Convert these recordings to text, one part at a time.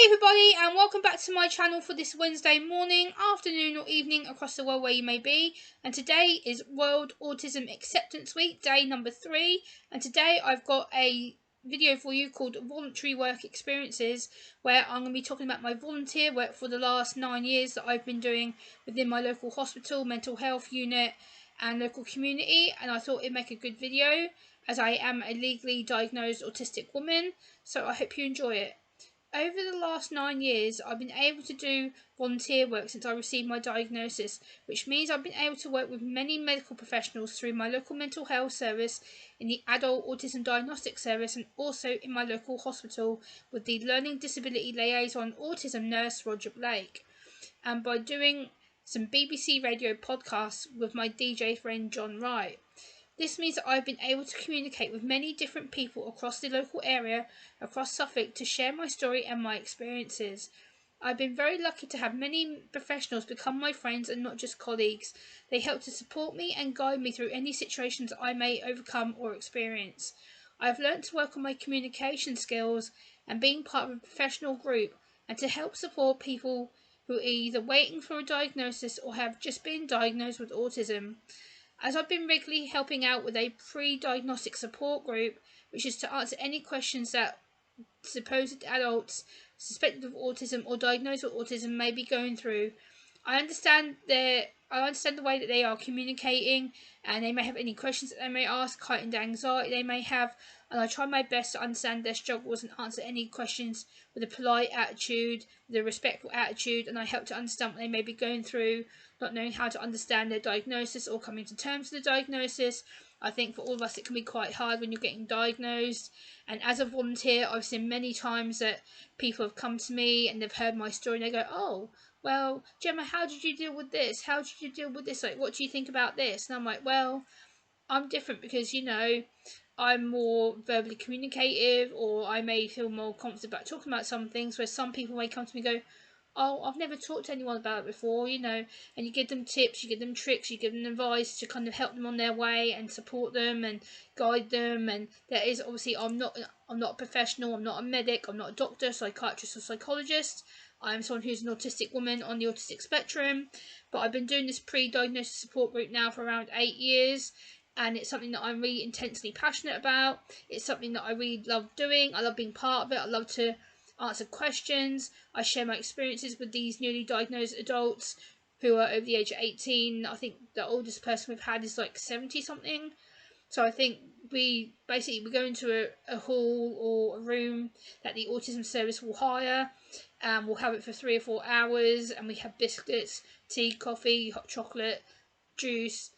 Hey everybody, and welcome back to my channel for this Wednesday morning, afternoon or evening across the world where you may be. And today is World Autism Acceptance Week, day number 3. And today I've got a video for you called Voluntary Work Experiences, where I'm going to be talking about my volunteer work for the last 9 years that I've been doing within my local hospital, mental health unit and local community. And I thought it'd make a good video as I am a legally diagnosed autistic woman, so I hope you enjoy it. Over the last 9 years, I've been able to do volunteer work since I received my diagnosis, which means I've been able to work with many medical professionals through my local mental health service, in the adult autism diagnostic service, and also in my local hospital with the learning disability liaison autism nurse Roger Blake, and by doing some BBC radio podcasts with my DJ friend John Wright. This means that I've been able to communicate with many different people across the local area, across Suffolk, to share my story and my experiences. I've been very lucky to have many professionals become my friends and not just colleagues. They help to support me and guide me through any situations I may overcome or experience. I've learnt to work on my communication skills and being part of a professional group, and to help support people who are either waiting for a diagnosis or have just been diagnosed with autism. As I've been regularly helping out with a pre-diagnostic support group, which is to answer any questions that supposed adults suspected of autism or diagnosed with autism may be going through. I understand the way that they are communicating, and they may have any questions that they may ask, heightened anxiety they may have, and I try my best to understand their struggles and answer any questions with a polite attitude, with a respectful attitude, and I help to understand what they may be going through, not knowing how to understand their diagnosis or coming to terms with the diagnosis. I think for all of us it can be quite hard when you're getting diagnosed, and as a volunteer I've seen many times that people have come to me and they've heard my story and they go, "Oh, well, Gemma, how did you deal with this? How did you deal with this? Like, what do you think about this?" And I'm like, well, I'm different because, I'm more verbally communicative, or I may feel more confident about talking about some things, where some people may come to me and go, "Oh, I've never talked to anyone about it before," and you give them tips, you give them tricks, you give them advice to kind of help them on their way and support them and guide them. And there is obviously, I'm not a professional, I'm not a medic, I'm not a doctor, psychiatrist or psychologist. I'm someone who's an autistic woman on the autistic spectrum, but I've been doing this pre-diagnosis support group now for around 8 years, and it's something that I'm really intensely passionate about. It's something that I really love doing. I love being part of it. I love to answer questions. I share my experiences with these newly diagnosed adults who are over the age of 18. I think the oldest person we've had is like 70 something. So I think we go into a hall or a room that the autism service will hire, and we'll have it for 3 or 4 hours, and we have biscuits, tea, coffee, hot chocolate, juice,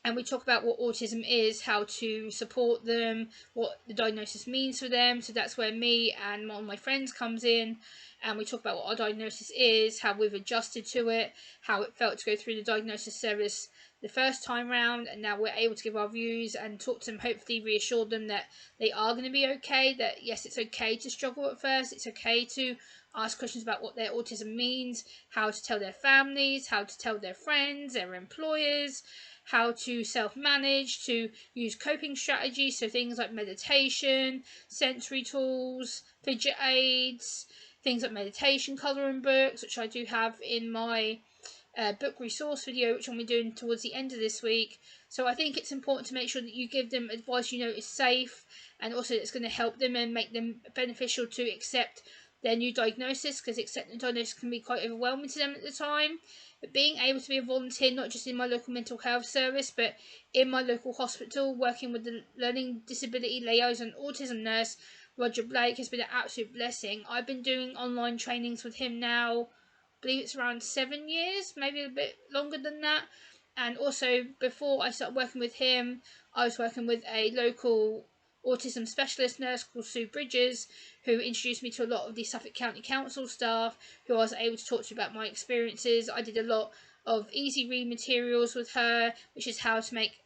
and we talk about what autism is, how to support them, what the diagnosis means for them. So that's where me and one of my friends comes in, and we talk about what our diagnosis is, how we've adjusted to it, how it felt to go through the diagnosis service the first time round, and now we're able to give our views and talk to them, hopefully reassure them that they are going to be okay, that yes, it's okay to struggle at first, it's okay to ask questions about what their autism means, how to tell their families, how to tell their friends, their employers, how to self-manage, to use coping strategies, so things like meditation, sensory tools, fidget aids, things like meditation colouring books, which I do have in my book resource video, which I'll be doing towards the end of this week. So I think it's important to make sure that you give them advice you know is safe, and also it's going to help them and make them beneficial to accept their new diagnosis, because accepting diagnosis can be quite overwhelming to them at the time. But being able to be a volunteer, not just in my local mental health service, but in my local hospital, working with the learning disability liaison autism nurse Roger Blake, has been an absolute blessing. I've been doing online trainings with him now, I believe it's around 7 years, maybe a bit longer than that. And also, before I started working with him, I was working with a local autism specialist nurse called Sue Bridges, who introduced me to a lot of the Suffolk County Council staff, who I was able to talk to about my experiences. I did a lot of easy read materials with her, which is how to make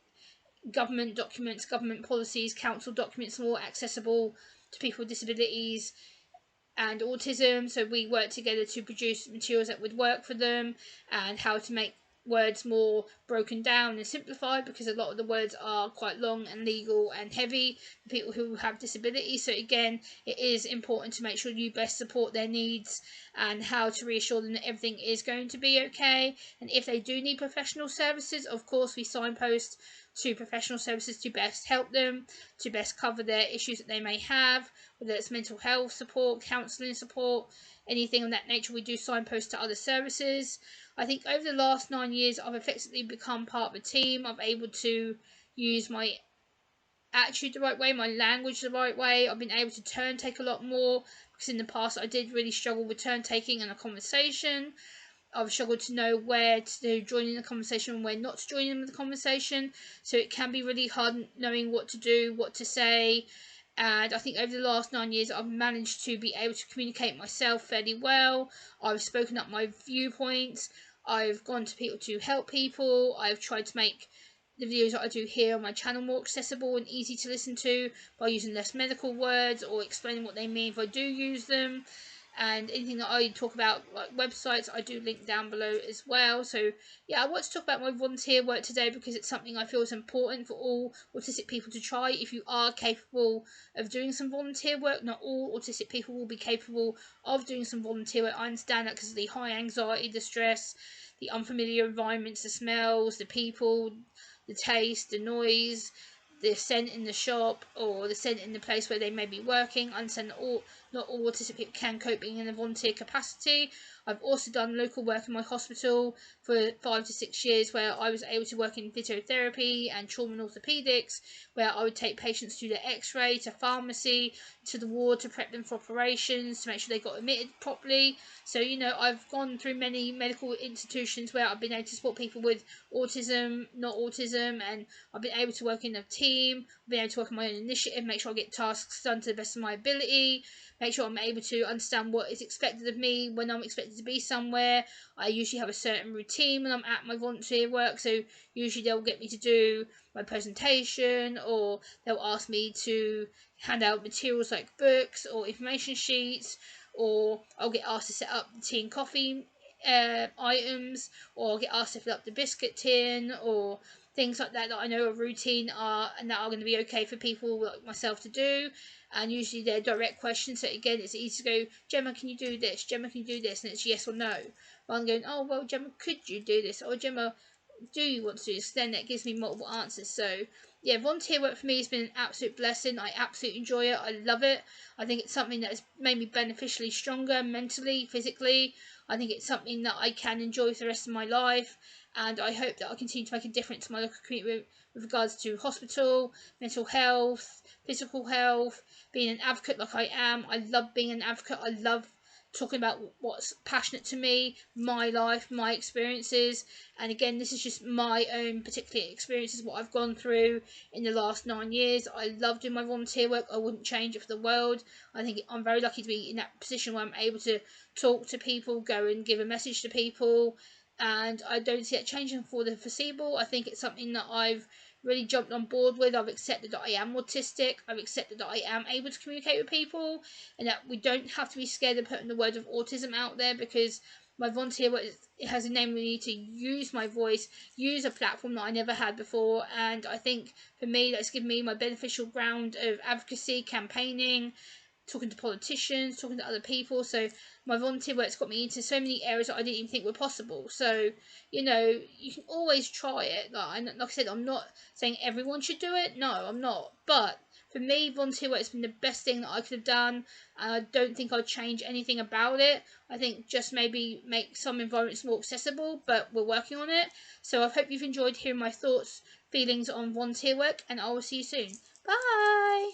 government documents, government policies, council documents more accessible to people with disabilities and autism. So we worked together to produce materials that would work for them, and how to make words more broken down and simplified, because a lot of the words are quite long and legal and heavy for people who have disabilities. So again, it is important to make sure you best support their needs and how to reassure them that everything is going to be okay. And if they do need professional services, of course we signpost to professional services to best help them, to best cover their issues that they may have, whether it's mental health support, counselling support, anything of that nature. We do signpost to other services. I think over the last 9 years I've effectively become part of a team. I'm able to use my attitude the right way, my language the right way. I've been able to turn take a lot more, because in the past I did really struggle with turn taking in a conversation. I've struggled to know where to join in the conversation and where not to join in with the conversation. So it can be really hard knowing what to do, what to say. And I think over the last 9 years, I've managed to be able to communicate myself fairly well. I've spoken up my viewpoints. I've gone to people to help people. I've tried to make the videos that I do here on my channel more accessible and easy to listen to by using less medical words or explaining what they mean if I do use them. And anything that I talk about, like websites, I do link down below as well. So yeah, I want to talk about my volunteer work today because it's something I feel is important for all autistic people to try. If you are capable of doing some volunteer work, not all autistic people will be capable of doing some volunteer work. I understand that because of the high anxiety, the stress, the unfamiliar environments, the smells, the people, the taste, the noise, the scent in the shop, or the scent in the place where they may be working. I understand that not all autistic people can cope being in a volunteer capacity. I've also done local work in my hospital for 5 to 6 years, where I was able to work in physiotherapy and trauma and orthopaedics, where I would take patients to the x-ray, to pharmacy, to the ward to prep them for operations, to make sure they got admitted properly. So, you know, I've gone through many medical institutions where I've been able to support people with autism, not autism, and I've been able to work in a team, I've been able to work on my own initiative, make sure I get tasks done to the best of my ability, make sure I'm able to understand what is expected of me when I'm expected to be somewhere. I usually have a certain routine when I'm at my volunteer work, so usually they'll get me to do my presentation, or they'll ask me to hand out materials like books or information sheets, or I'll get asked to set up the tea and coffee items, or I'll get asked to fill up the biscuit tin, or things like that I know are routine and that are going to be okay for people like myself to do. And usually they're direct questions, so again it's easy to go, Gemma, can you do this? Gemma, can you do this? And it's yes or no, rather than going, oh well, Gemma, could you do this? Or Gemma, do you want to do this? Then that gives me multiple answers. So yeah, volunteer work for me has been an absolute blessing. I absolutely enjoy it. I love it. I think it's something that has made me beneficially stronger mentally, physically. I think it's something that I can enjoy for the rest of my life, and I hope that I continue to make a difference in my local community with regards to hospital, mental health, physical health, being an advocate like I am. I love being an advocate. I love talking about what's passionate to me, my life, my experiences. And again, this is just my own particular experiences, what I've gone through in the last 9 years. I love doing my volunteer work. I wouldn't change it for the world. I think I'm very lucky to be in that position where I'm able to talk to people, go and give a message to people, and I don't see it changing for the foreseeable. I think it's something that I've really jumped on board with. I've accepted that I am autistic. I've accepted that I am able to communicate with people, and that we don't have to be scared of putting the word of autism out there, because my volunteer work, it has enabled me to use my voice, use a platform that I never had before. And I think for me, that's given me my beneficial ground of advocacy, campaigning, talking to politicians, talking to other people. So my volunteer work's got me into so many areas that I didn't even think were possible. So, you know, you can always try it. Like I said, I'm not saying everyone should do it. No, I'm not. But for me, volunteer work has been the best thing that I could have done. And I don't think I'd change anything about it. I think just maybe make some environments more accessible, but we're working on it. So I hope you've enjoyed hearing my thoughts, feelings on volunteer work, and I will see you soon. Bye!